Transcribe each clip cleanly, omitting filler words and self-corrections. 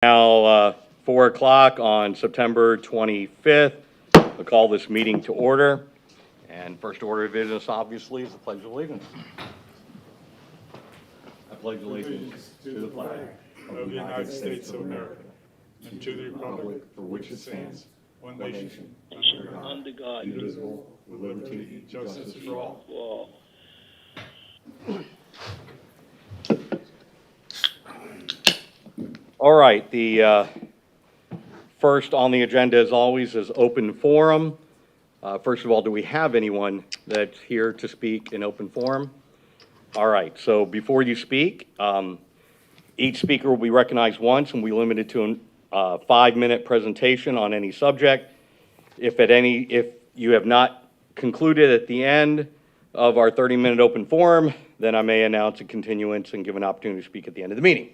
Now 4 o'clock on September 25th. We'll call this meeting to order. And first order of business, obviously, is the Pledge of Allegiance. I pledge allegiance to the flag of the United States of America and to the republic for which it stands, one nation, under God, indivisible, with liberty and justice for all. All right, the first on the agenda, as always, is open forum. First of all, do we have anyone that's here to speak in open forum? All right, so before you speak, each speaker will be recognized once and we limit it to a 5-minute presentation on any subject. If you have not concluded at the end of our 30-minute open forum, then I may announce a continuance and give an opportunity to speak at the end of the meeting.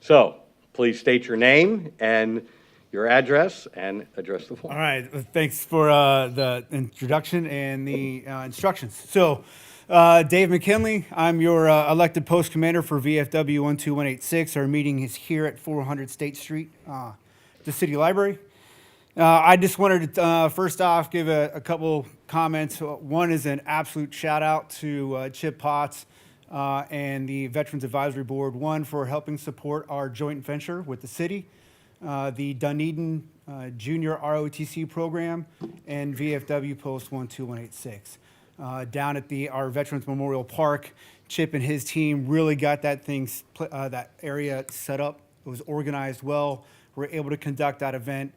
So please state your name and your address and address the forum. All right, thanks for the introduction and the instructions. So, Dave McKinley, I'm your elected post commander for VFW 12186. Our meeting is here at 400 State Street, the City Library. I just wanted to, first off, give a couple comments. One is an absolute shout out to Chip Potts and the Veterans Advisory Board, one for helping support our joint venture with the city, the Dunedin Junior ROTC program, and VFW Post 12186. Down at our Veterans Memorial Park, Chip and his team really got that area set up. It was organized well. We were able to conduct that event.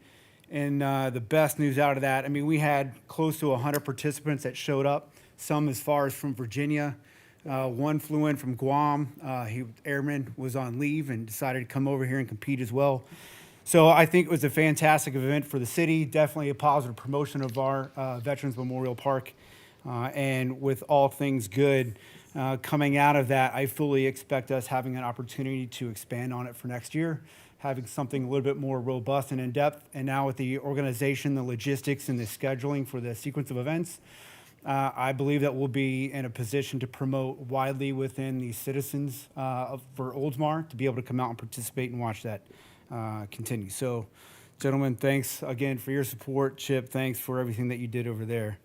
And the best news out of that, I mean, we had close to 100 participants that showed up, some as far as from Virginia. One flew in from Guam. Airman was on leave and decided to come over here and compete as well. So I think it was a fantastic event for the city, definitely a positive promotion of our Veterans Memorial Park. And with all things good coming out of that, I fully expect us having an opportunity to expand on it for next year, having something a little bit more robust and in-depth. And now with the organization, the logistics, and the scheduling for the sequence of events, I believe that we'll be in a position to promote widely within the citizens for Oldsmar to be able to come out and participate and watch that continue. So, gentlemen, thanks again for your support. Chip, thanks for everything that you did over there.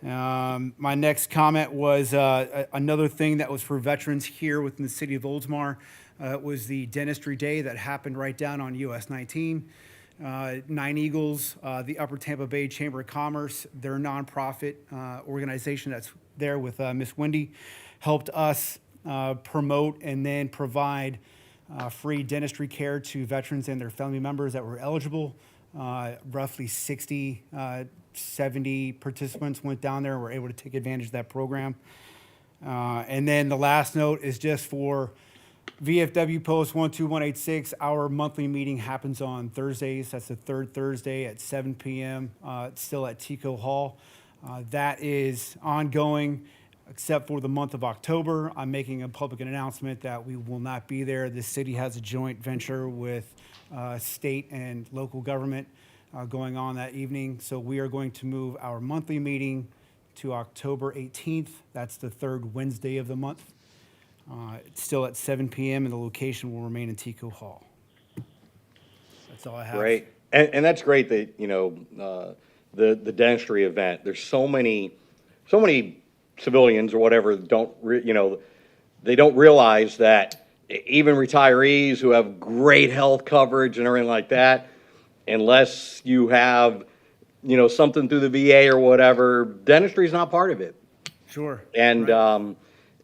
My next comment was another thing that was for veterans here within the city of Oldsmar. Was the Dentistry Day that happened right down on US 19. Nine Eagles, the Upper Tampa Bay Chamber of Commerce, their nonprofit organization that's there with Miss Wendy, helped us promote and then provide free dentistry care to veterans and their family members that were eligible. Roughly 60, 70 participants went down there and were able to take advantage of that program. And then the last note is just for VFW Post 12186. Our monthly meeting happens on Thursdays. That's the third Thursday at 7 p.m. It's still at Tico Hall. That is ongoing except for the month of October. I'm making a public announcement that we will not be there. The city has a joint venture with state and local government going on that evening. So we are going to move our monthly meeting to October 18th. That's the third Wednesday of the month. It's still at 7 p.m. and the location will remain in Tico Hall. That's all I have. Great, and that's great that the dentistry event. There's so many civilians or whatever they don't realize that even retirees who have great health coverage and everything like that, unless you have something through the VA or whatever, dentistry is not part of it. Sure. And right.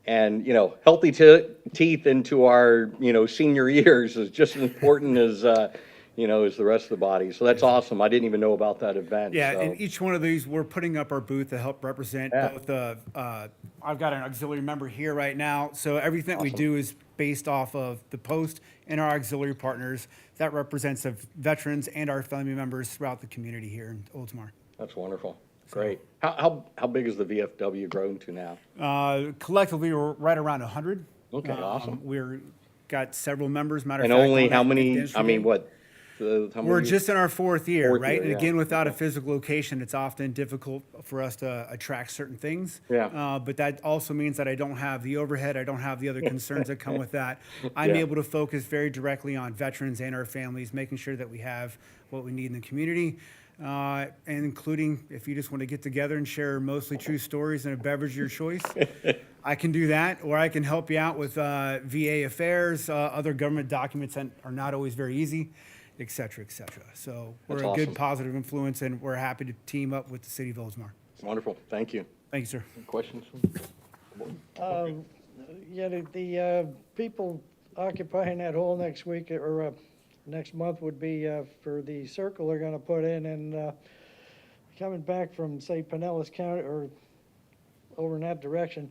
And healthy teeth into our senior years is just as important as as the rest of the body. So that's awesome. I didn't even know about that event. Yeah, so. and each one of these, we're putting up our booth to help represent both. I've got an auxiliary member here right now, so everything that we do is based off of the Post and our auxiliary partners. That represents the veterans and our family members throughout the community here in Oldsmar. That's wonderful. Great. How big is the VFW grown to now? Collectively, we're right around 100. Okay, awesome. We're got several members. Matter of And fact, only on how that many? dentistry I mean, day, what? how We're many? just in our fourth year, Fourth right? year, And yeah. again, without a physical location, it's often difficult for us to attract certain things. Yeah. But that also means that I don't have the overhead, I don't have the other concerns that come with that. I'm Yeah. able to focus very directly on veterans and our families, making sure that we have what we need in the community. And including if you just want to get together and share mostly true stories and a beverage of your choice, I can do that, or I can help you out with VA affairs, other government documents that are not always very easy, et cetera, et cetera. So we're That's a awesome. good positive influence, and we're happy to team up with the city of Oldsmar. Wonderful, thank you. Thank you, sir. Questions? Yeah, the people occupying that hall next week or next month would be for the circle they're gonna put in, and coming back from, say, Pinellas County or over in that direction,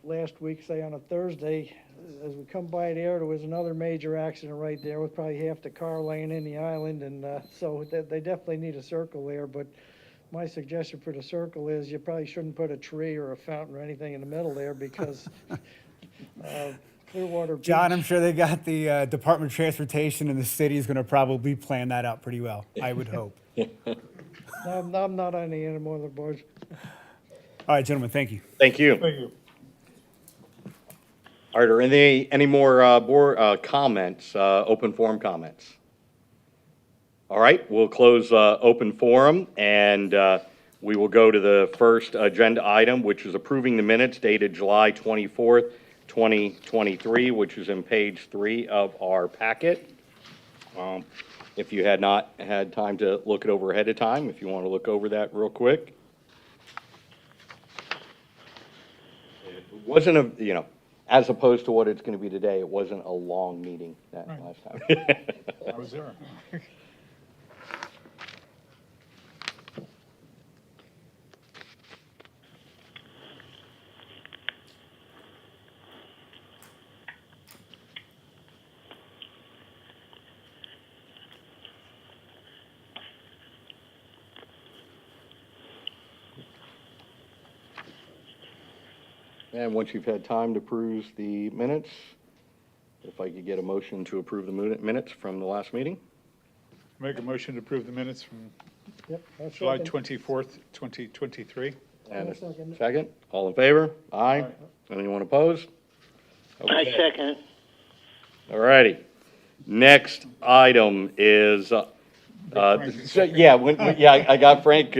last week, say on a Thursday, as we come by there was another major accident right there with probably half the car laying in the island, and so they definitely need a circle there, but my suggestion for the circle is you probably shouldn't put a tree or a fountain or anything in the middle there, because Clearwater Beach. John, I'm sure they got the Department of Transportation, and the city is going to probably plan that out pretty well, I would hope. I'm not on the animal the boards. All right, gentlemen, thank you. Thank you. Thank you. All right, are any more board comments, open forum comments? All right, we'll close open forum, and we will go to the first agenda item, which is approving the minutes dated July 24th, 2023, which is in page 3 of our packet. If you had not had time to look it over ahead of time, if you want to look over that real quick. It wasn't a, as opposed to what it's going to be today, it wasn't a long meeting that Right. last time. I was there. And once you've had time to peruse the minutes, if I could get a motion to approve the minutes from the last meeting? Make a motion to approve the minutes from Yep, that's July second. 24th, 2023. And a I'll second it. second? All in favor? Aye. Aye. Anyone opposed? I Okay. second it. All righty. Next item is, I got Frank,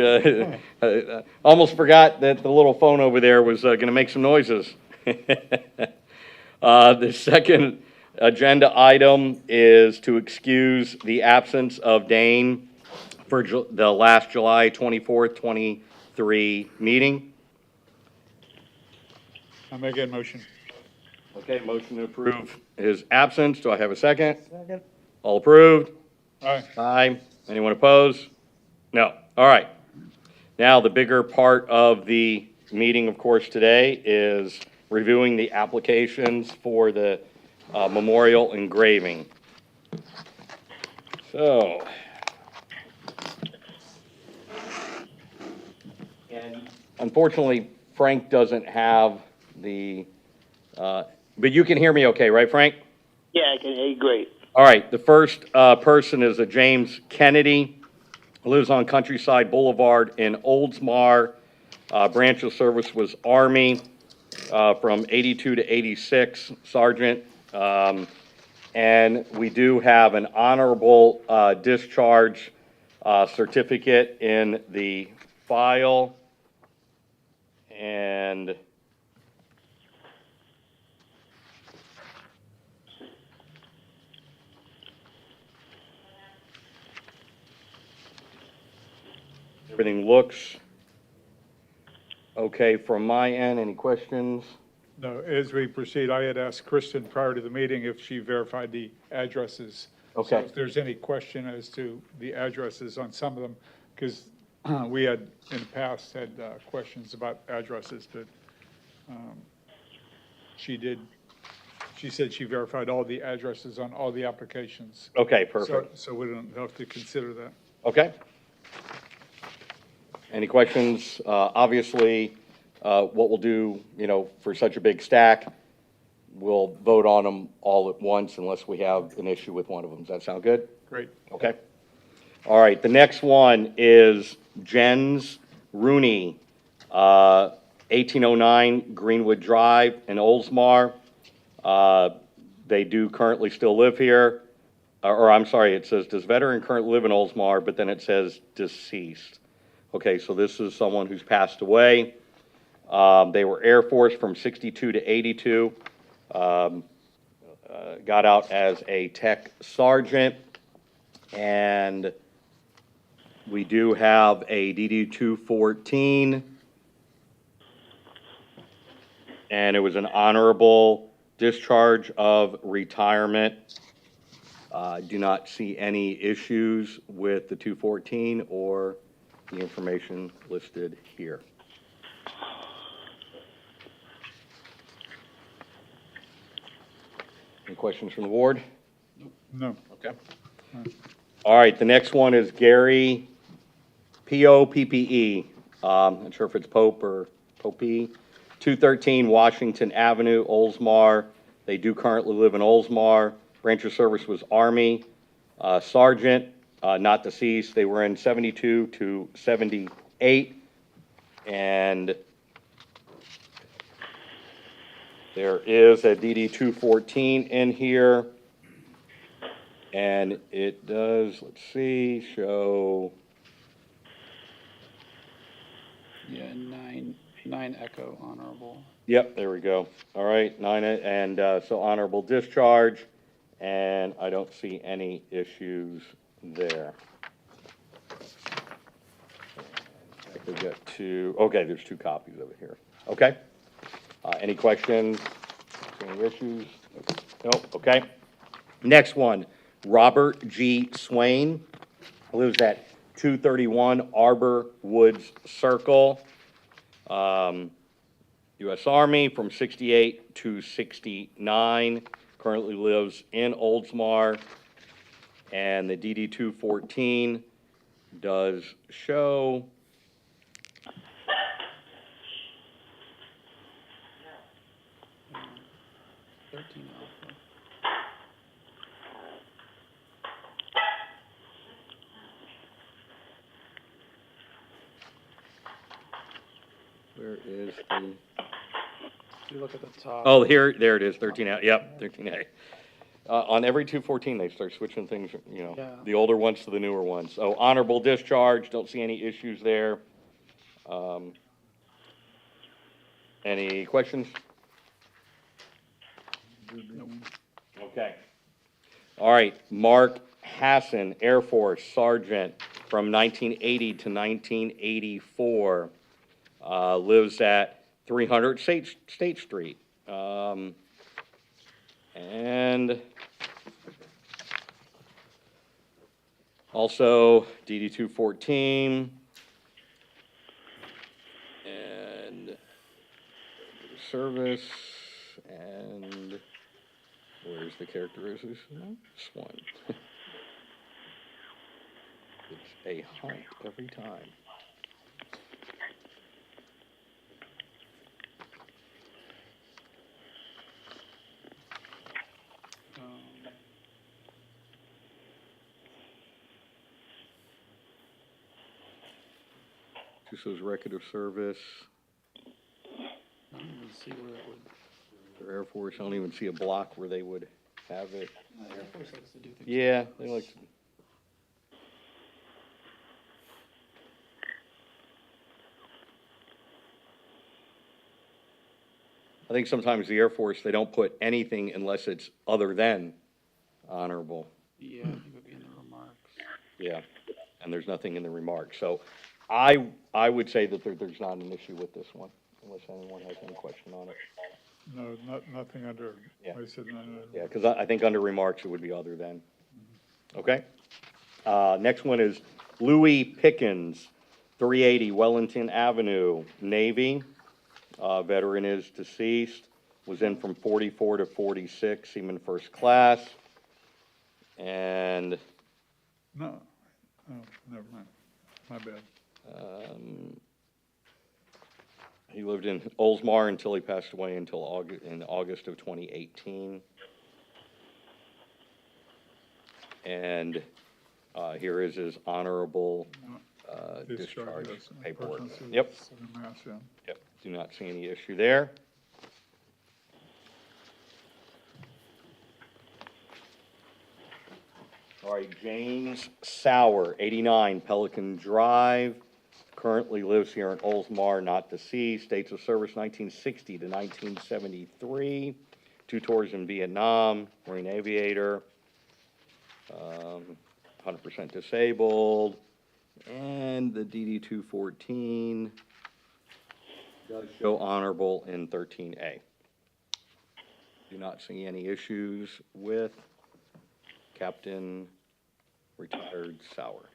almost forgot that the little phone over there was gonna make some noises. The second agenda item is to excuse the absence of Dane for the last July 24th, 23 meeting. I'll make that motion. Okay, motion to approve his absence. Do I have a second? Second. All approved? Aye. Aye. Anyone opposed? No. All right. Now, the bigger part of the meeting, of course, today is reviewing the applications for the memorial engraving. So. And unfortunately, Frank doesn't have the, but you can hear me okay, right, Frank? Yeah, I can hear you great. All right, the first person is a James Kennedy, who lives on Countryside Boulevard in Oldsmar. Branch of service was Army from 82 to 86, Sergeant. And we do have an honorable discharge certificate in the file. And everything looks okay from my end. Any questions? No, as we proceed, I had asked Kristen prior to the meeting if she verified the addresses. So Okay. if there's any question as to the addresses on some of them, because we had in the past had questions about addresses, but she said she verified all the addresses on all the applications. Okay, perfect. So we don't have to consider that. Okay. Any questions? Obviously, what we'll do, for such a big stack, we'll vote on them all at once unless we have an issue with one of them. Does that sound good? Great. Okay. All right, the next one is Jens Rooney, 1809 Greenwood Drive in Oldsmar. They do currently still live here. Or I'm sorry, it says, does veteran currently live in Oldsmar, but then it says deceased. Okay, so this is someone who's passed away. They were Air Force from 62 to 82. Got out as a tech sergeant. And we do have a DD 214. And it was an honorable discharge of retirement. Do not see any issues with the 214 or the information listed here. Any questions from the board? No. Okay. All right, the next one is Gary, P-O-P-P-E. Not sure if it's Pope or Popey. 213 Washington Avenue, Oldsmar. They do currently live in Oldsmar. Branch of service was Army. Sergeant, not deceased. They were in 72 to 78. And there is a DD 214 in here. And it does, let's see, show, Yeah, nine Echo honorable. yep, there we go. All right, 9, and so honorable discharge, and I don't see any issues there. I could get to, okay, there's 2 copies of it here. Okay. Any questions? Any issues? Nope, okay. Next one, Robert G. Swain, lives at 231 Arbor Woods Circle. U.S. Army from 68 to 69, currently lives in Oldsmar. And the DD 214 does show, $13 Alpha. where is the, If you look at the top. oh, here, there it is, 13A, yep, 13A. On every 214, they start switching things, you know, Yeah. the older ones to the newer ones. So honorable discharge, don't see any issues there. Any questions? Okay. All right, Mark Hassan, Air Force Sergeant from 1980 to 1984. Lives at 300 State Street. And also DD 214. And service. And where's the characteristics? This one. It's a hunt every time. Just says record of service. I don't even see where that would. For Air Force, I don't even see a block where they would have it. Air Force likes to do things. Yeah, they like to. I think sometimes the Air Force, they don't put anything unless it's other than honorable. Yeah, I think it would be in the remarks. Yeah, and there's nothing in the remarks. So I would say that there's not an issue with this one, unless anyone has any question on it. No, nothing under, Yeah. I said, no. Yeah, because I think under remarks, it would be other than. Okay? Next one is Louis Pickens, 380 Wellington Avenue, Navy. Veteran is deceased, was in from 44 to 46, Seaman First Class. And No, oh, never mind, my bad. He lived in Oldsmar until he passed away in August of 2018. And here is his honorable discharge yes, paperwork. personal service, Yep, Southern Mass, yeah. yep, do not see any issue there. All right, James Sauer, 89 Pelican Drive, currently lives here in Oldsmar, not deceased, dates of service 1960 to 1973, 2 tours in Vietnam, Marine aviator, 100% disabled, and the DD 214 does show honorable in 13A. Do not see any issues with Captain Retired Sauer.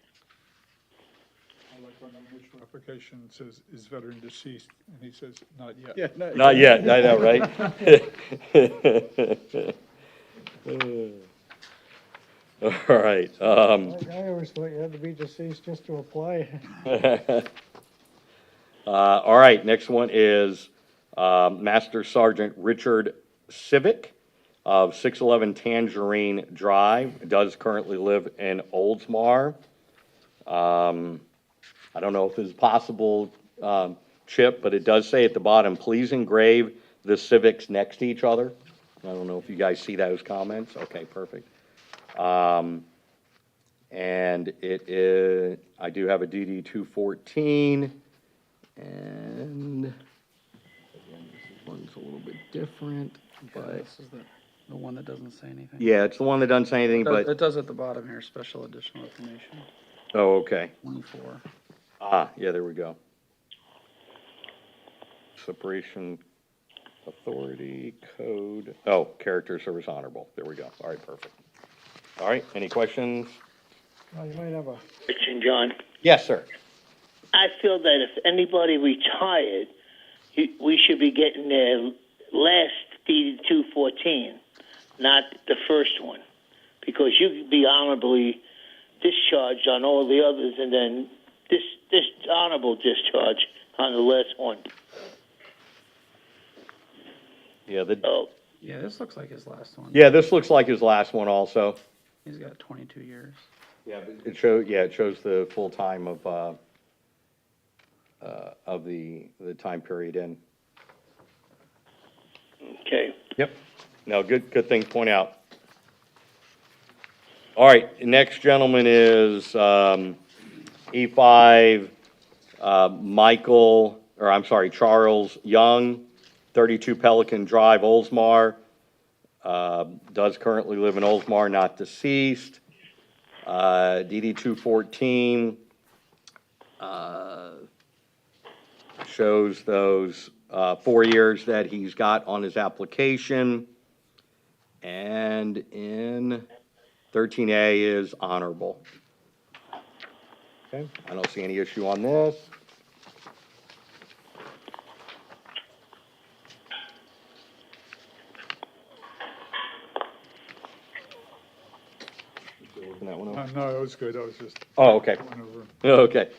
I like when the initial application says, is veteran deceased, and he says, not yet. Yeah, Not yet, I know, right? All right, I always thought you had to be deceased just to apply. all right, next one is Master Sergeant Richard Civic of 611 Tangerine Drive, does currently live in Oldsmar. I don't know if it's possible, Chip, but it does say at the bottom, please engrave the civics next to each other. I don't know if you guys see those comments. Okay, perfect. And it is, I do have a DD 214, and again, this one's a little bit different, Okay, but, this is the one that doesn't say anything. yeah, it's the one that doesn't say anything, but, It does at the bottom here, special additional information, oh, okay. 24. Ah, yeah, there we go. Separation authority code, oh, character service honorable, there we go. All right, perfect. All right, any questions? Well, you might have a, Rich and John, Yes, sir. I feel that if anybody retired, we should be getting their last DD 214, not the first one, because you could be honorably discharged on all the others, and then this honorable discharge on the last one. Yeah, Oh, Yeah, this looks like his last one. yeah, this looks like his last one also. He's got 22 years. Yeah, but it shows the full time of the time period in. okay. Yep. No, good thing to point out. All right, next gentleman is E5 Charles Young, 32 Pelican Drive, Oldsmar. Does currently live in Oldsmar, not deceased. DD 214 shows those 4 years that he's got on his application. And in 13A is honorable. Okay, I don't see any issue on this. Looking that one over. No, it was good, I was just Oh, okay. going over. Okay.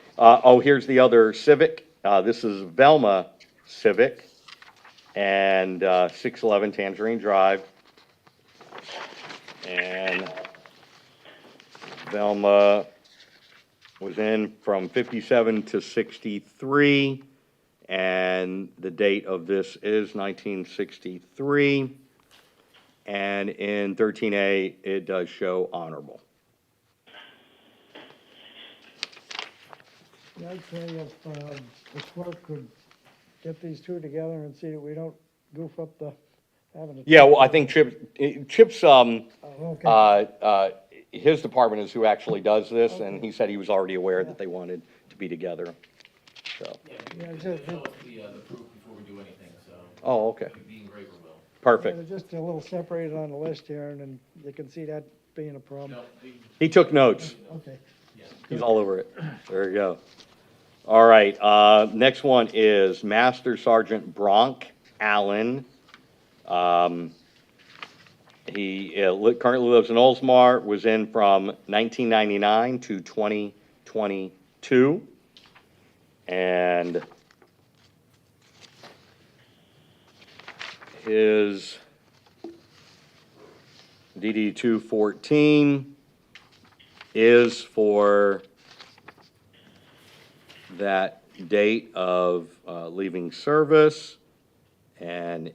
Here's the other Civic. This is Velma Civic and 611 Tangerine Drive. And Velma was in from 57 to 63, and the date of this is 1963. And in 13A, it does show honorable. yeah, I'd say if the clerk could get these two together and see that we don't goof up the, having to. Yeah, well, I think Chip's, Oh, okay. his department is who actually does this, and he said he was already aware that they wanted to be together, so. Yeah, just, Show us the proof before we do anything, so Oh, okay, the engraver will. perfect. they're just a little separated on the list here, and then you can see that being a problem. No, He took notes. Okay. He's all over it. There you go. All right, next one is Master Sergeant Bronk Allen. He currently lives in Oldsmar, was in from 1999 to 2022. And his DD 214 is for that date of leaving service, and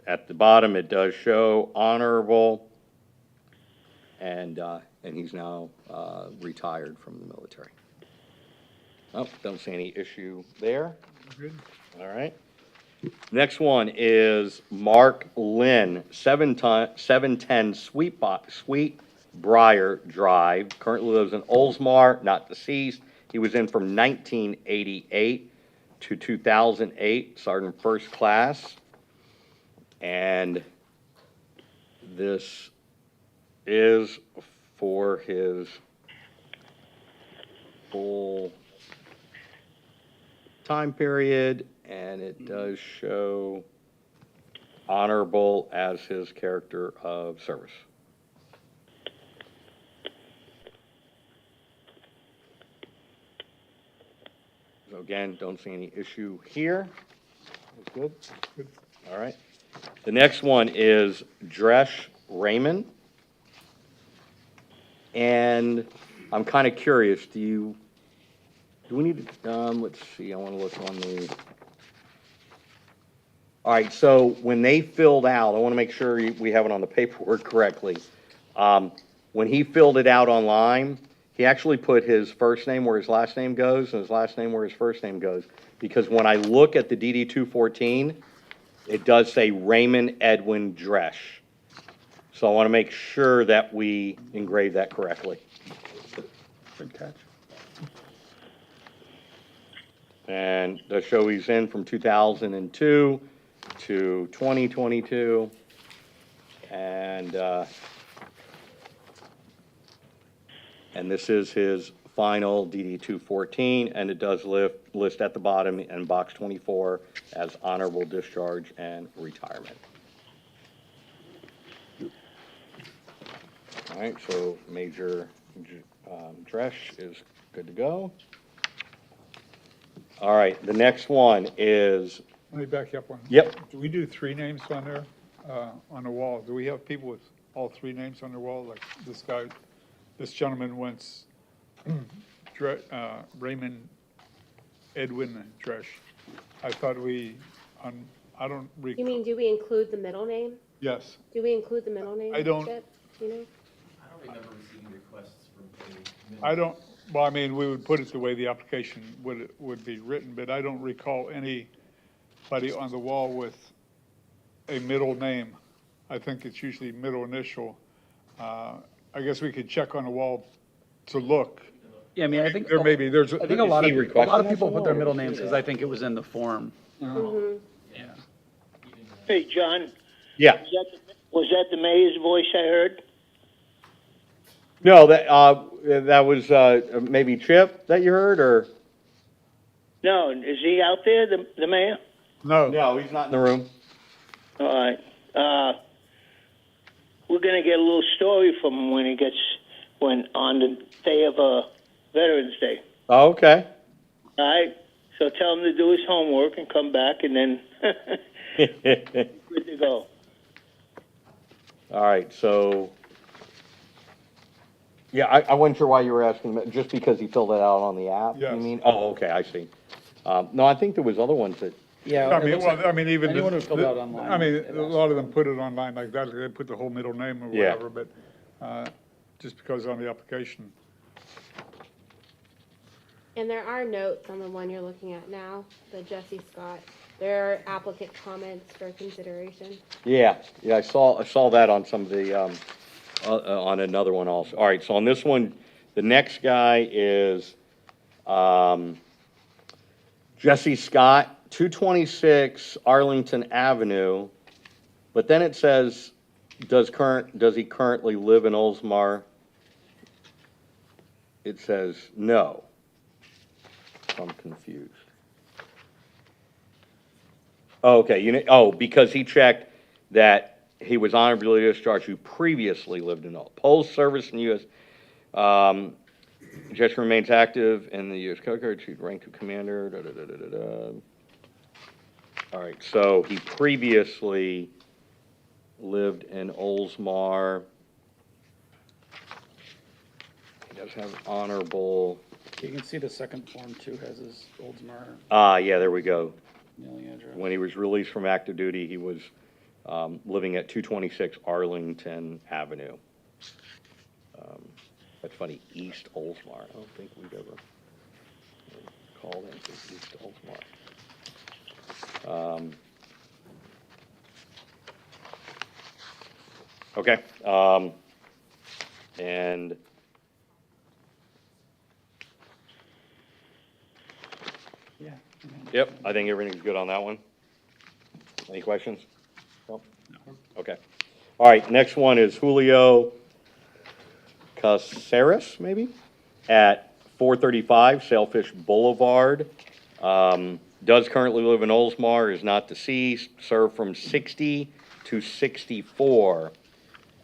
at the bottom it does show honorable, and he's now retired from the military. Oh, don't see any issue there. Good. All right. Next one is Mark Lynn, 710 Sweet Briar Drive. Currently lives in Oldsmar, not deceased. He was in from 1988 to 2008, Sergeant First Class. And this is for his full time period, and it does show honorable as his character of service. So again, don't see any issue here. That's good. Good. All right. The next one is Dresh Raymond. And I'm kind of curious, do we need to, let's see, I want to look on the, all right, so when they filled out, I want to make sure we have it on the paperwork correctly. When he filled it out online, he actually put his first name where his last name goes and his last name where his first name goes. Because when I look at the DD 214, it does say Raymond Edwin Dresch. So I want to make sure that we engrave that correctly. Good catch. And the show he's in from 2002 to 2022. And this is his final DD 214, and it does list at the bottom in box 24 as honorable discharge and retirement. All right, so Major Dresch is good to go. All right, the next one is, Let me back you up one. Yep. Do we do 3 names on there, on the wall? Do we have people with all 3 names on their wall? Like this guy, this gentleman wants Raymond Edwin Dresch. I thought I don't You recall. mean, do we include the middle name? Yes, Do we include the middle name? I don't- Chip? You know? I don't remember receiving requests from the. I don't, well, I mean, we would put it the way the application would be written, but I don't recall anybody on the wall with a middle name. I think it's usually middle initial. I guess we could check on the wall to look. Yeah, I mean, I think, There may be, there's. I think a lot he of requested people that put their or middle did he names do because that? I think it was in the form. Yeah. Hey, John, yeah. was that the mayor's voice I heard? No, that was maybe Chip that you heard, or? No, is he out there, the mayor? No, No, he's not in the room. All right. We're gonna get a little story from him when on the day of Veterans Day. Oh, okay. All right. So tell him to do his homework and come back, and then good to go. All right, so, yeah, I wasn't sure why you were asking, just because he filled it out on the app, you Yes. mean? Oh, okay, I see. No, I think there was other ones that, Yeah. I it mean, looks well, like I mean, even. anyone who filled out online, I mean, they've a lot of them put it online like that, they put the whole middle name or Yeah. whatever, but, just because on the application. And there are notes on the one you're looking at now, the Jesse Scott. There are applicant comments for consideration. yeah, I saw that on some of the, on another one also. All right, so on this one, the next guy is, Jesse Scott, 226 Arlington Avenue, but then it says, does he currently live in Oldsmar? It says no. I'm confused. Oh, okay, because he checked that he was honorably discharged who previously lived in post service in U.S. Jesse remains active in the U.S. Coast Guard, achieved rank of commander, All right, so he previously lived in Oldsmar. He does have honorable, You can see the second form too has his Oldsmar yeah, there we go. mailing address. When he was released from active duty, he was living at 226 Arlington Avenue. That's funny, East Oldsmar. I don't think we've ever called him East Oldsmar. Okay, and Yeah. yep, I think everything's good on that one. Any questions? No? Okay. All right, next one is Julio Caceres, maybe, at 435 Sailfish Boulevard. Does currently live in Oldsmar, is not deceased, served from 60 to 64.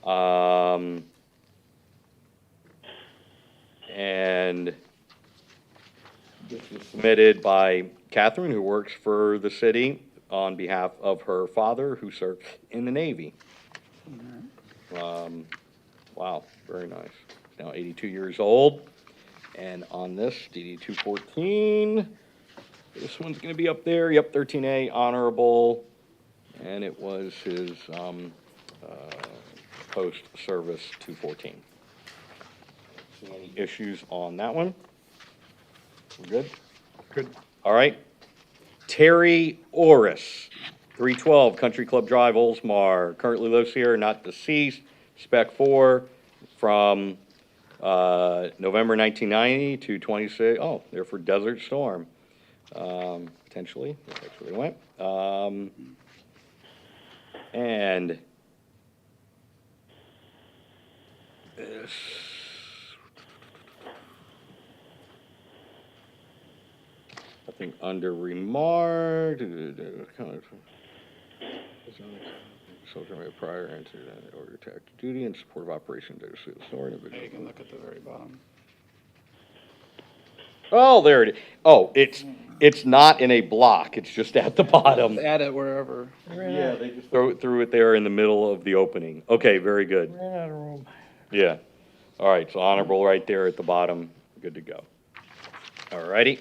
And this was submitted by Catherine, who works for the city on behalf of her father, who served in the Navy. Wow, very nice. He's now 82 years old. And on this, DD 214, this one's going to be up there. Yep, 13A, honorable. And it was his post-service 214. See any issues on that one? We're good? Good. All right. Terry Orris, 312 Country Club Drive, Oldsmar. Currently lives here, not deceased. Spec 4 from November 1990 to 26. Oh, they're for Desert Storm. Potentially. That's where they went. And this. I think under remark, soldier prior into order to active duty in support of Operation Desert Storm. Yeah, you can look at the very bottom. Oh, there it is. Oh, it's not in a block. It's just at the bottom. Add it wherever. Yeah, they just threw it there in the middle of the opening. Okay, very good. Ran out of room. Yeah. All right, so honorable right there at the bottom. Good to go. All righty.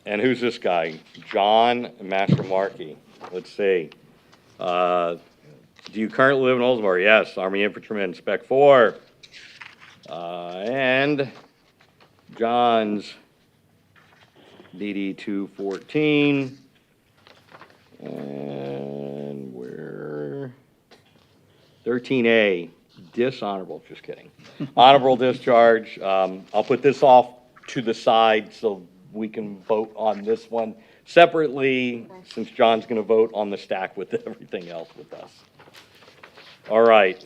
And who's this guy? John Mastermarkey. Let's see. Do you currently live in Oldsmar? Yes, Army Infantryman, Spec 4. And John's DD 214. And we're 13A, dishonorable, just kidding. Honorable discharge. I'll put this off to the side so we can vote on this one separately, since John's going to vote on the stack with everything else with us. All right.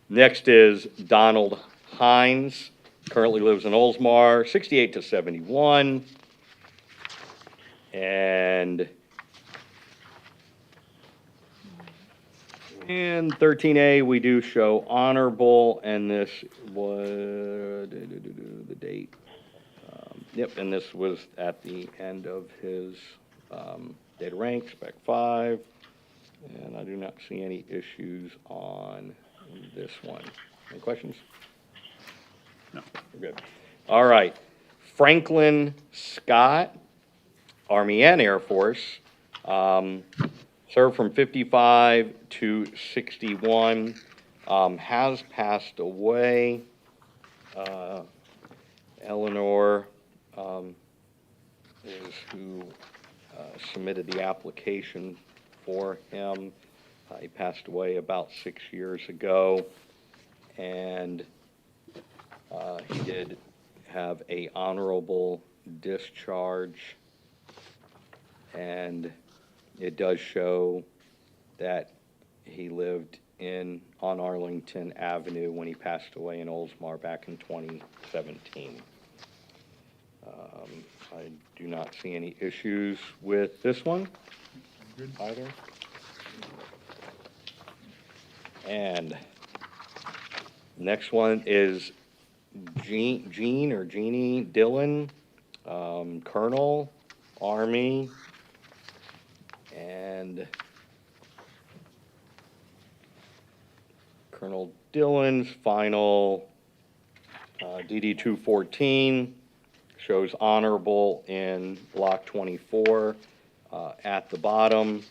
Next is Donald Hines. Currently lives in Oldsmar, 68 to 71. And 13A, we do show honorable, and this was the date. Yep, and this was at the end of his data rank, Spec 5, and I do not see any issues on this one. Any questions? No. We're good. All right. Franklin Scott, Army and Air Force, served from 55 to 61, has passed away. Eleanor is who submitted the application for him. He passed away about 6 years ago, and he did have a honorable discharge, and it does show that he lived on Arlington Avenue when he passed away in Oldsmar back in 2017. I do not see any issues with this one either. And next one is Jeannie Dillon, Colonel, Army, And Colonel Dillon's final DD 214 shows honorable in block 24 at the bottom,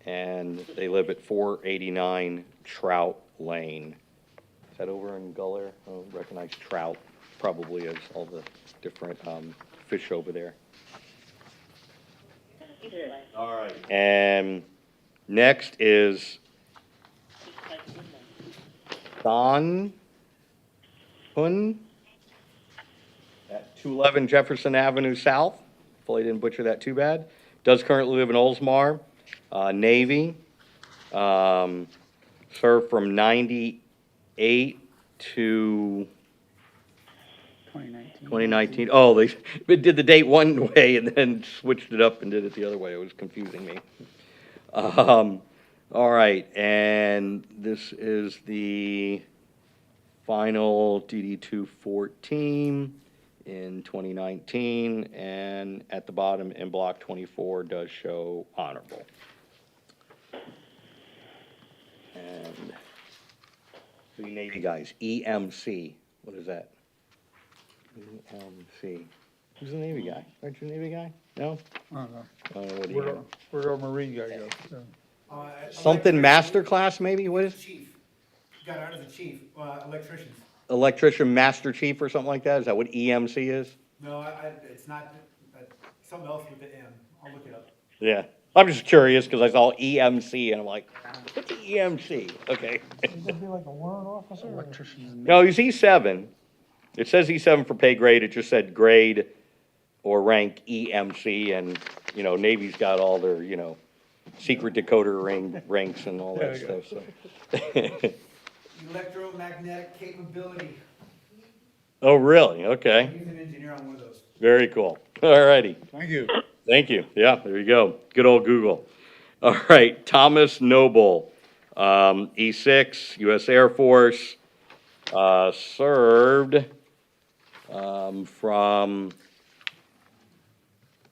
and they live at 489 Trout Lane. Is that over in Guller? I don't recognize Trout, probably as all the different fish over there. All right. And next is Don Hun at 211 Jefferson Avenue South. Hopefully I didn't butcher that too bad. Does currently live in Oldsmar, Navy. Served from 98 to 2019. Oh, they did the date one way and then switched it up and did it the other way. It was confusing me. All right, and this is the final DD 214 in 2019, and at the bottom in block 24 does show honorable. And the Navy guys, EMC, what is that? EMC. Who's the Navy guy? Aren't you a Navy guy? No? I don't know. What do you have? Where'd our Marine guy go? Something master class, maybe? What is Chief. Got out of the chief, electricians. electrician master chief or something like that? Is that what EMC is? No, it's not, something else with the M. I'll look it up. Yeah. I'm just curious because I saw EMC and I'm like, what's EMC? Okay. He's gonna be like a warrant officer? or- Electrician. No, he's E7. It says E7 for pay grade. It just said grade or rank EMC, and, you know, Navy's got all their, you know, secret decoder ranks and all that Yeah, stuff, so. Electromagnetic capability. Oh, really? Okay. He's an engineer on one of those. Very cool. All righty. Thank you. Thank you. Yeah, there you go. Good old Google. All right, Thomas Noble, E6, U.S. Air Force, served from,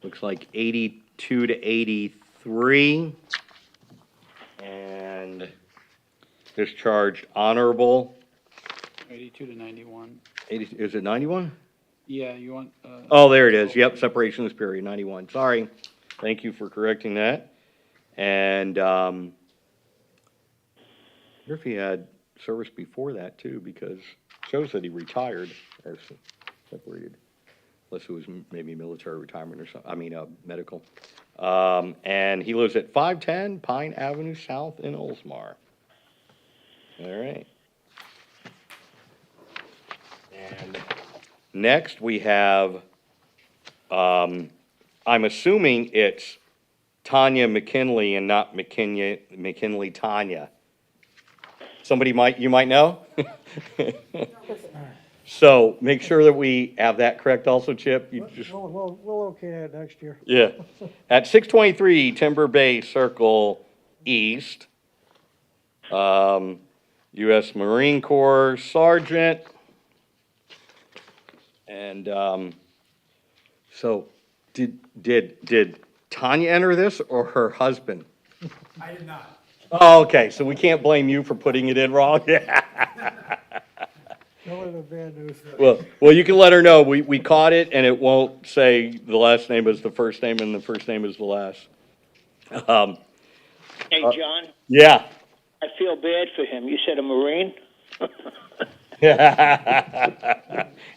looks like 82 to 83, and discharged honorable. 82 to 91. 80, is it 91? Yeah, you want, Oh, there it is. Yep, separation of this period, 91. Sorry. Thank you for correcting that. And I wonder if he had service before that too, because it shows that he retired or separated, unless it was maybe military retirement or something. I mean, medical. And he lives at 510 Pine Avenue South in Oldsmar. All right. And next we have, I'm assuming it's Tanya McKinley and not McKinley Tanya. You might know? So make sure that we have that correct also, Chip. You just, We'll okay that next year. yeah. At 623 Timber Bay Circle East, U.S. Marine Corps Sergeant. And, so did Tanya enter this or her husband? I did not. Oh, okay, so we can't blame you for putting it in wrong? No other bad news. Well, you can let her know, we caught it and it won't say the last name is the first name and the first name is the last. Hey, John, Yeah. I feel bad for him. You said a Marine?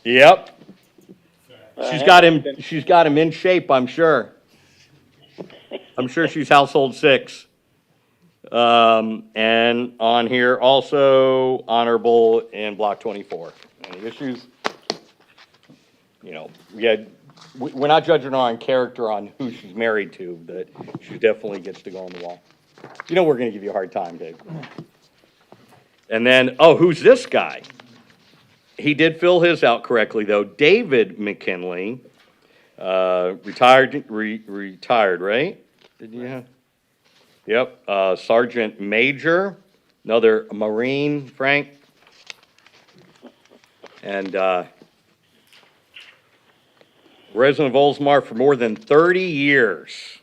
Yep. She's got him in shape, I'm sure. I'm sure she's household 6. And on here also honorable in block 24. Any issues? You know, we're not judging her on character on who she's married to, but she definitely gets to go on the wall. You know, we're gonna give you a hard time, Dave. And then, who's this guy? He did fill his out correctly, though. David McKinley, retired, right? Did you have? Yep, Sergeant Major, another Marine, Frank. And, resident of Oldsmar for more than 30 years.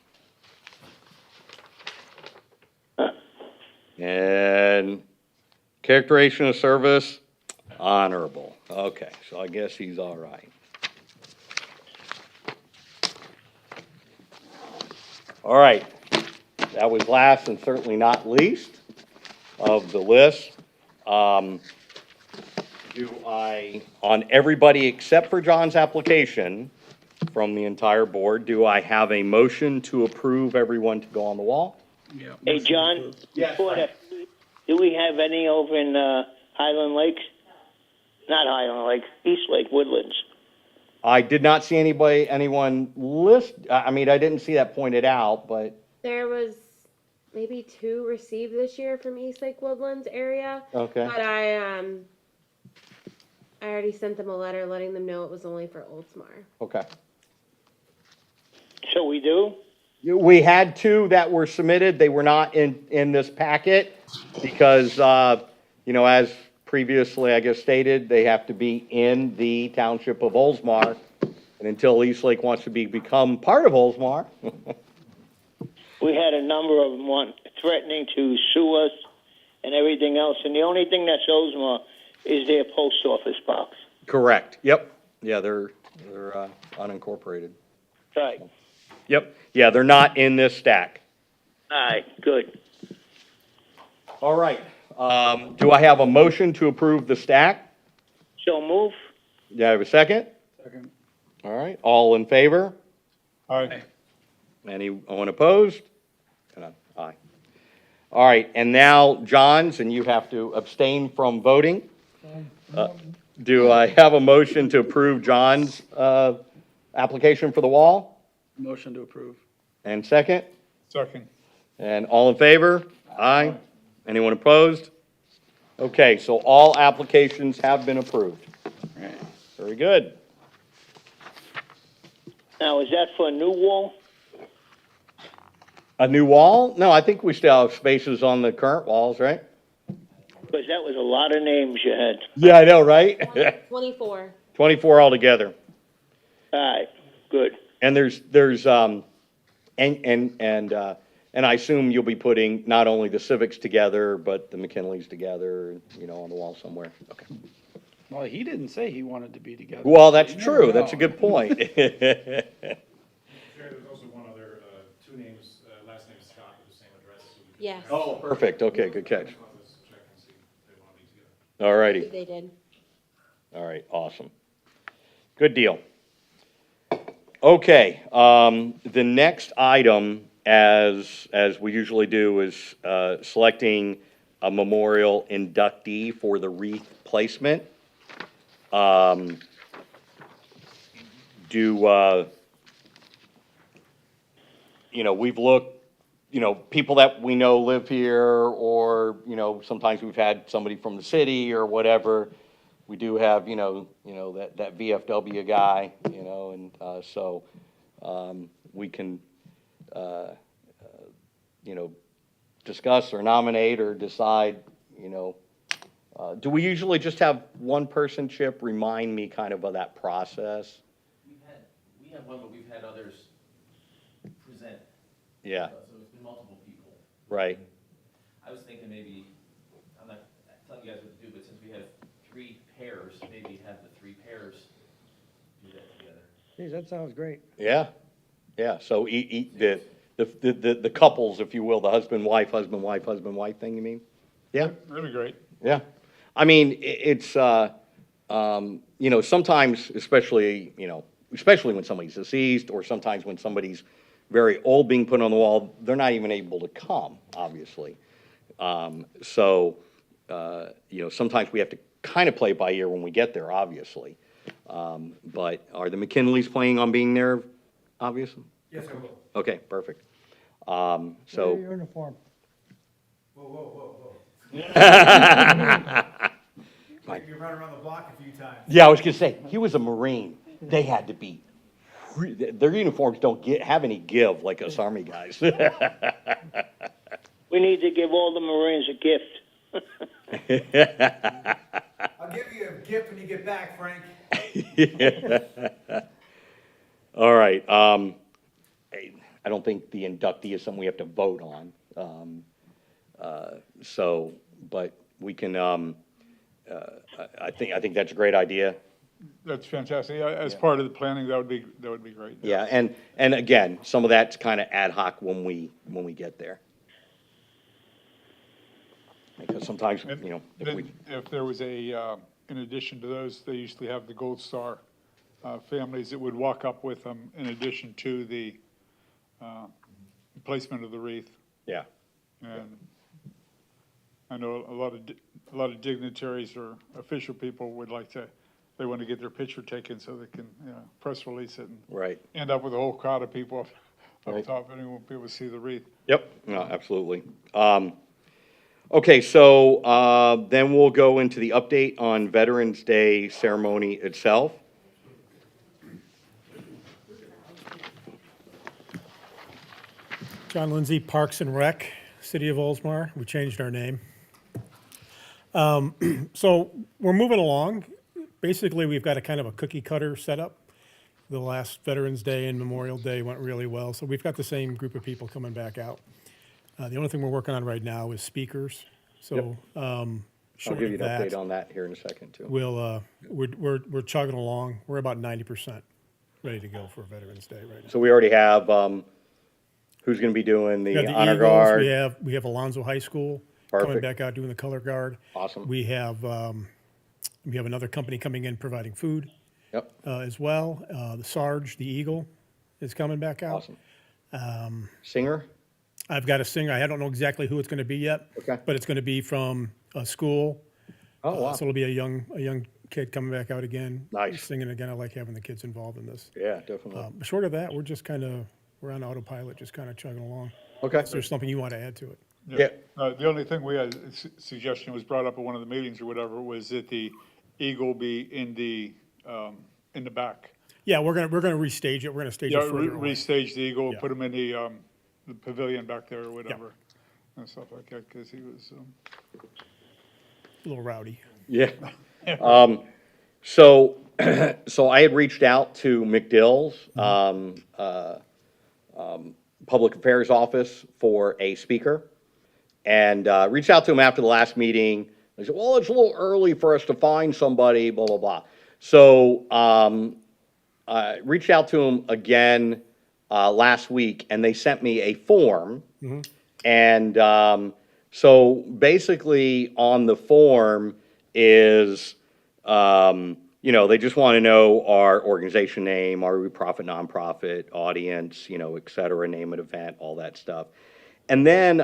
And characterization of service, honorable. Okay, so I guess he's all right. All right, that was last and certainly not least of the list. Do I, on everybody except for John's application from the entire board, do I have a motion to approve everyone to go on the wall? Yeah. Hey, motion John, approved. Yes, before Frank. that, do we have any over in Highland Lakes? Not Highland Lake, East Lake Woodlands. I did not see anyone list, I mean, I didn't see that pointed out, but, There was maybe 2 received this year from East Lake Woodlands area. okay. But I already sent them a letter letting them know it was only for Oldsmar. Okay. So we do? We had 2 that were submitted, they were not in this packet, because, as previously, I guess, stated, they have to be in the township of Oldsmar, and until East Lake wants to become part of Oldsmar, We had a number of them threatening to sue us and everything else, and the only thing that's Oldsmar is their post office box. correct, yep, yeah, they're unincorporated. Right. Yep, yeah, they're not in this stack. All right, good. All right, do I have a motion to approve the stack? So move? Do I have a second? Second. All right, all in favor? Aye. Anyone opposed? Aye. All right, and now, John's, and you have to abstain from voting. Do I have a motion to approve John's application for the wall? Motion to approve. And second? Second. And all in favor? Aye. Anyone opposed? Okay, so all applications have been approved. Right. Very good. Now, is that for a new wall? A new wall? No, I think we still have spaces on the current walls, right? Because that was a lot of names you had. Yeah, I know, right? 24. 24 altogether. All right, good. And and I assume you'll be putting not only the Civics together, but the McKinleys together, on the wall somewhere. Okay. Well, he didn't say he wanted to be together. Well, that's You never true. That's a know. good point. Chair, there's also one other, 2 names, last name is Scott with the same address. So we could- Yes. Oh, perfect. Okay, good catch. Let's check and see if they want to be together. All righty. They did. All right, awesome. Good deal. Okay, the next item, as we usually do, is selecting a memorial inductee for the wreath placement. We've looked, people that we know live here, or, sometimes we've had somebody from the city or whatever. We do have, that VFW guy, and so we can, discuss or nominate or decide, do we usually just have one person, Chip? Remind me kind of that process. We have one, but we've had others present. Yeah, So it's been multiple people. right. I was thinking maybe, I'm not telling you guys what to do, but since we have 3 pairs, maybe have the 3 pairs do that together. Geez, that sounds great. Yeah, yeah, so the couples, if you will, the husband, wife thing, you mean? Yeah, That'd be great. yeah. I mean, it's, sometimes, especially when somebody's deceased, or sometimes when somebody's very old being put on the wall, they're not even able to come, obviously. Sometimes we have to kind of play it by ear when we get there, obviously. But are the McKinleys planning on being there, obviously? Yes, I will. Okay, perfect. Wear So, your uniform. Whoa. You're running around the block a few times. yeah, I was gonna say, he was a Marine. They had to be, their uniforms don't have any give like us Army guys. We need to give all the Marines a gift. I'll give you a gift when you get back, Frank. All right, I don't think the inductee is something we have to vote on. So, but we can, I think that's a great idea. That's fantastic. As part of the planning, that would be great. Yeah, and again, some of that's kind of ad hoc when we get there. Because sometimes, you know, if we, Then, if there was in addition to those, they usually have the Gold Star families that would walk up with them in addition to the placement of the wreath. yeah, And I know a lot of dignitaries or official people would they want to get their picture taken so they can, press release it and right. end up with a whole crowd of people up Right. top, and they won't be able to see the wreath. Yep, no, absolutely. Okay, so then we'll go into the update on Veterans Day ceremony itself. John Lindsay, Parks and Rec, City of Oldsmar. We changed our name. So we're moving along. Basically, we've got a kind of a cookie cutter setup. The last Veterans Day and Memorial Day went really well, so we've got the same group of people coming back out. The only thing we're working on right now is speakers. So I'll short give you of an that, update on that here in a second, too. we're chugging along. We're about 90% ready to go for Veterans Day right now. So we already have, who's going to be doing We the got the honor Eagles. guard? We have Alonzo High School coming Perfect. back out doing the color guard. Awesome. We have another company coming in providing food Yep, as well. The Sarge, the Eagle, is coming back out. awesome. Singer? I've got a singer. I don't know exactly who it's going to be yet, Okay. but it's going to be from a school. Oh, wow. So it'll be a young kid coming back out again. Nice. Singing again. I like having the kids involved in this. Yeah, definitely. But short of that, we're on autopilot, just kind of chugging along. Okay. Is there something you want to add to it? Yeah. The only thing we had, suggestion was brought up at one of the meetings or whatever, was that the Eagle be in the back. Yeah, we're gonna restage it. We're gonna stage Yeah, it further away. restage the Eagle, Yeah. put him in the pavilion back there or whatever, and stuff like that, because he was, A little rowdy. Yeah. So, so I had reached out to McDill's, Public Affairs Office for a speaker, and reached out to him after the last meeting. They said, well, it's a little early for us to find somebody, blah, blah, blah. So, I reached out to him again last week, and they sent me a form. And so basically on the form is, they just want to know our organization name, are we profit, nonprofit, audience, et cetera, name of event, all that stuff. And then,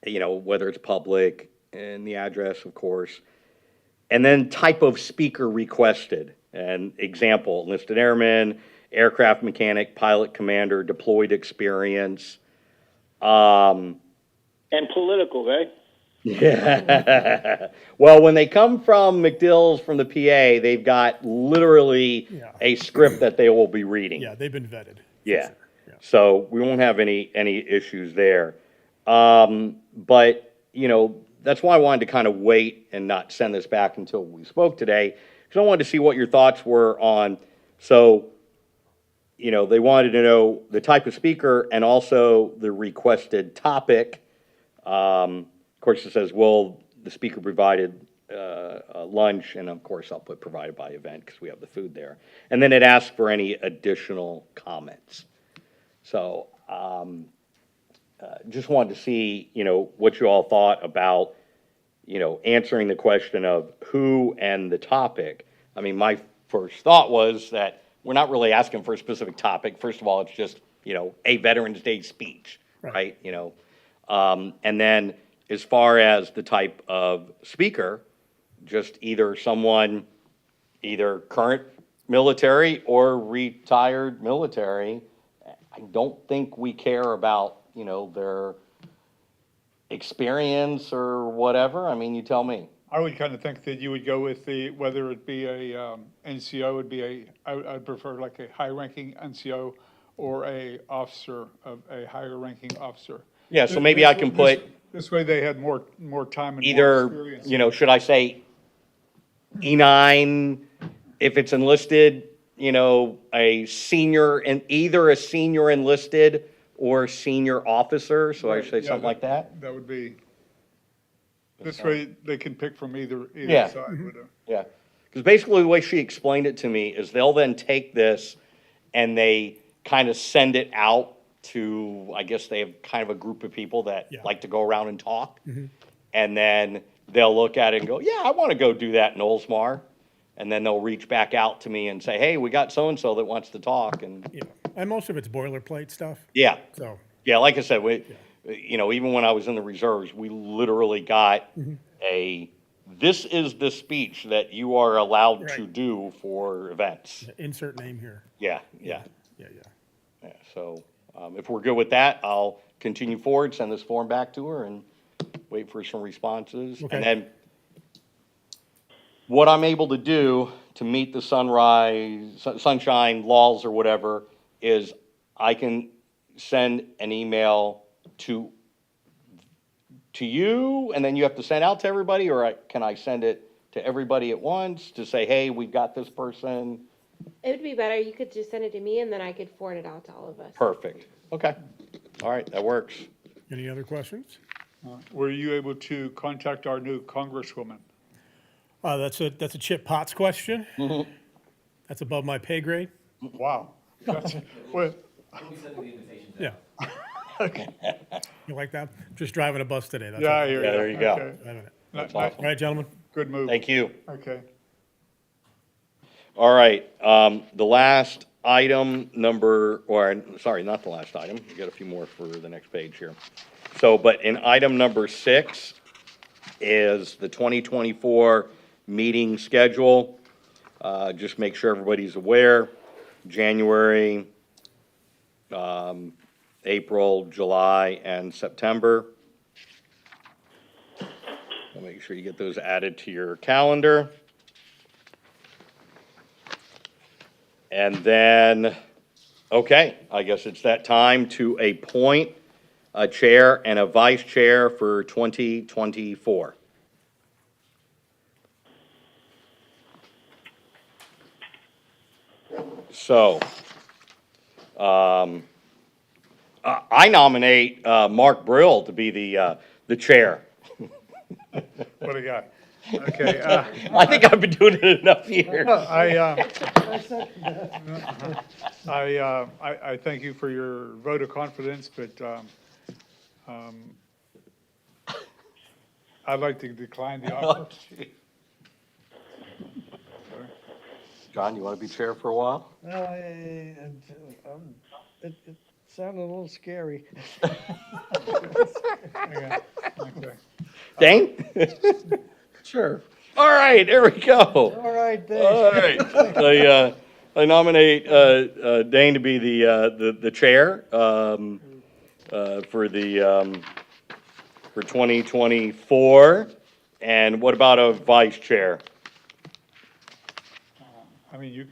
whether it's public and the address, of course, and then type of speaker requested. And example, enlisted airman, aircraft mechanic, pilot commander, deployed experience. And political, right? Yeah. Well, when they come from McDill's from the PA, they've got literally Yeah. a script that they will be reading. Yeah, they've been vetted. for Yeah. sure. Yeah. So we won't have any issues there. But, that's why I wanted to kind of wait and not send this back until we spoke today, because I wanted to see what your thoughts were on, so, they wanted to know the type of speaker and also the requested topic. Of course, it says, will the speaker provided lunch, and of course, I'll put provided by event because we have the food there. And then it asks for any additional comments. So, just wanted to see, what you all thought about, answering the question of who and the topic. I mean, my first thought was that we're not really asking for a specific topic. First of all, it's just, a Veterans Day speech, right? And then as far as the type of speaker, just either someone, either current military or retired military. I don't think we care about, their experience or whatever. I mean, you tell me. I would kind of think that you would go with whether it be a NCO, would be I'd prefer like a high-ranking NCO or a officer, a higher-ranking officer. Yeah, so maybe I can put This way they had more time and more either, experience. should I say E9, if it's enlisted, a senior, and either a senior enlisted or senior officer, so I should say Yeah, something like that? That would be, This way, they can pick from either Yeah. side. Whatever. Yeah, because basically the way she explained it to me is they'll then take this and they kind of send it out to, I guess they have kind of a group of people that Yeah. like to go around and talk. And then they'll look at it and go, yeah, I want to go do that in Oldsmar. And then they'll reach back out to me and say, hey, we got so-and-so that wants to talk, and, Yeah, and most of it's boilerplate stuff, yeah. so, Yeah, like I said, even when I was in the reserves, we literally got this is the speech that you are allowed to Right. do for events. insert name here. Yeah, yeah, Yeah. yeah. So, if we're good with that, I'll continue forward, send this form back to her and wait for some responses. Okay. And then what I'm able to do to meet the sunshine laws or whatever is I can send an email to you, and then you have to send out to everybody, or can I send it to everybody at once to say, hey, we've got this person? It would be better, you could just send it to me and then I could forward it out to all of us. Perfect. Okay. All right, that works. Any other questions? Were you able to contact our new congresswoman? That's a Chip Potts question. That's above my pay grade. Wow. That's, well, We'll be sending the invitations out. Yeah. okay. You like that? Just driving a bus today, that's Yeah, I all. hear you. Yeah, there you go. Okay. Driving it. That's Ni- awesome. All right, gentlemen. Good move. Thank you. Okay. All right, the last item sorry, not the last item, we got a few more for the next page here. So, but in item number 6 is the 2024 meeting schedule. Just make sure everybody's aware, January, April, July, and September. So make sure you get those added to your calendar. And then, okay, I guess it's that time to appoint a chair and a vice chair for 2024. So, I nominate, Mark Brill to be the chair. What do you got? Okay, I think I've been doing it enough years. I thank you for your vote of confidence, but, I'd like to decline the offer. John, you want to be chair for a while? Well, it sounded a little scary. Okay. Okay. Dane? Sure. All right, there we go. All right, All Dave. right. I nominate Dane to be the chair for 2024. And what about a vice chair? You're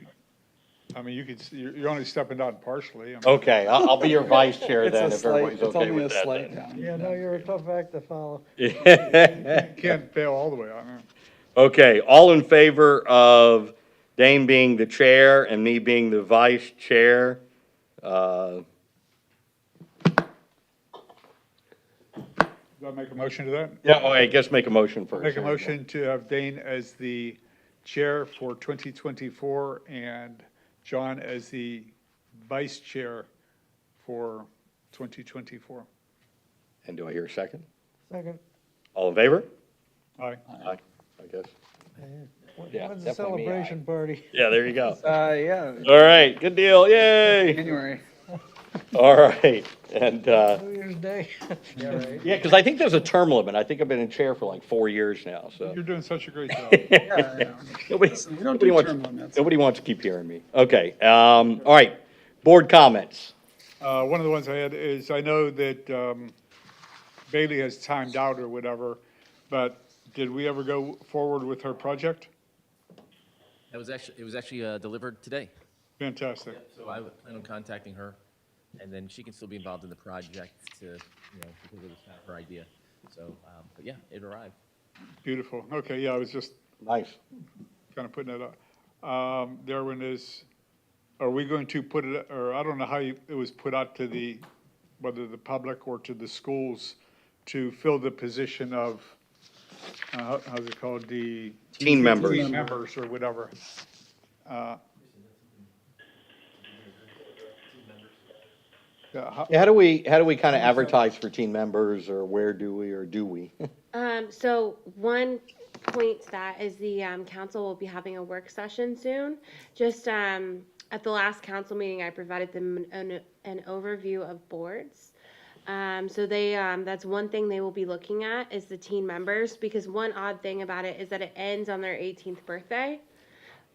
only stepping down partially. Okay, I'll be your vice chair It's then, a if slight, everybody's it's okay only a with that. slight then. down. Yeah, no, you're a tough act to follow. Can't fail all the way on it. Okay, all in favor of Dane being the chair and me being the vice chair? Do I make a motion to that? Yeah, I guess make a motion first. Make a motion to have Dane as the chair for 2024 and John as the vice chair for 2024. And do I hear a second? Second. All in favor? Aye. Aye, I guess. Yeah, When's the definitely me, aye. celebration party? Yeah, there you go. Yeah, All right, good deal, yay! January. All right, and, New Year's Day? Yeah, right. yeah, because I think there's a term limit. I think I've been in chair for like 4 years now, so. You're doing such a great job. Yeah, Nobody, we don't nobody do wants, term limits. nobody wants to keep hearing me. Okay, all right, board comments. One of the ones I had is, I know that Bailey has timed out or whatever, but did we ever go forward with her project? It was actually delivered today. Fantastic. So I plan on contacting her, and then she can still be involved in the project because it was not her idea. So, but yeah, it arrived. Beautiful. Okay, yeah, I was just Nice. kind of putting that up. There one is, are we going to put it, or I don't know how it was put out to whether the public or to the schools to fill the position of how's it called, the. Teen members. Teen members or whatever. Yeah, How do we kind of advertise for teen members, or where do we, or do we? So one point to that is the council will be having a work session soon. Just at the last council meeting, I provided them an overview of boards. So they that's one thing they will be looking at is the teen members, because one odd thing about it is that it ends on their 18th birthday.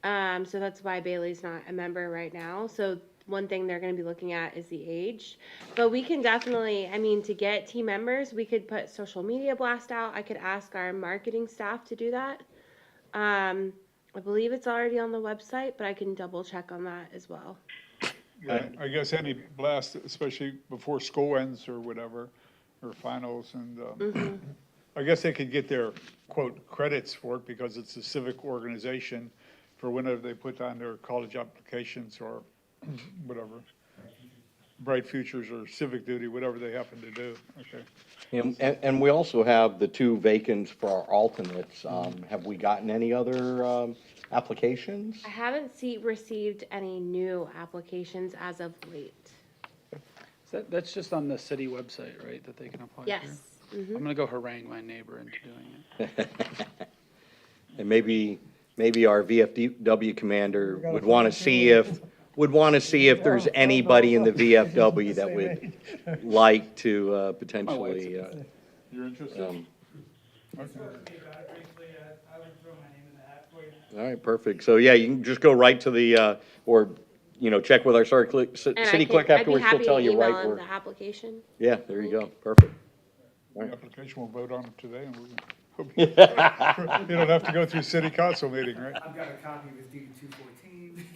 So that's why Bailey's not a member right now. So one thing they're going to be looking at is the age. But we can definitely, I mean, to get team members, we could put social media blast out. I could ask our marketing staff to do that. I believe it's already on the website, but I can double check on that as well. Yeah, I guess any blast, especially before school ends or whatever, or finals, and I guess they could get their, quote, credits for it because it's a civic organization for whenever they put on their college applications or whatever, Bright Futures or Civic Duty, whatever they happen to do, okay. And we also have the 2 vacants for our alternates. Have we gotten any other applications? I haven't received any new applications as of late. That's just on the city website, right, that they can apply Yes. through? I'm gonna go harangue my neighbor into doing it. And maybe our VFW commander would want to see if there's anybody in the VFW that would like to potentially. You're interested? Okay. All right, perfect. So, yeah, you can just go right to the, or, check with our city clerk afterwards. She'll tell you right I'd be happy to email where. the application. Yeah, there you go. Perfect. The application, we'll vote on it today, and you don't have to go through city council meeting, right? I've got a copy of his DD 214.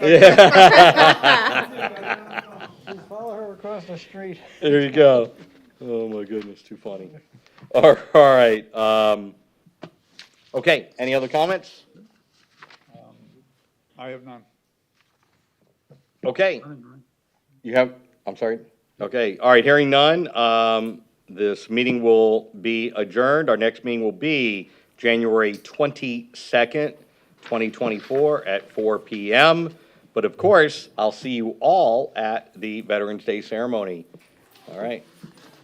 Just follow her across the street. There you go. Oh, my goodness, too funny. All right. Okay, any other comments? I have none. Okay. You have, I'm sorry? Okay, all right, hearing none, this meeting will be adjourned. Our next meeting will be January 22nd, 2024 at 4 p.m. But of course, I'll see you all at the Veterans Day ceremony. All right.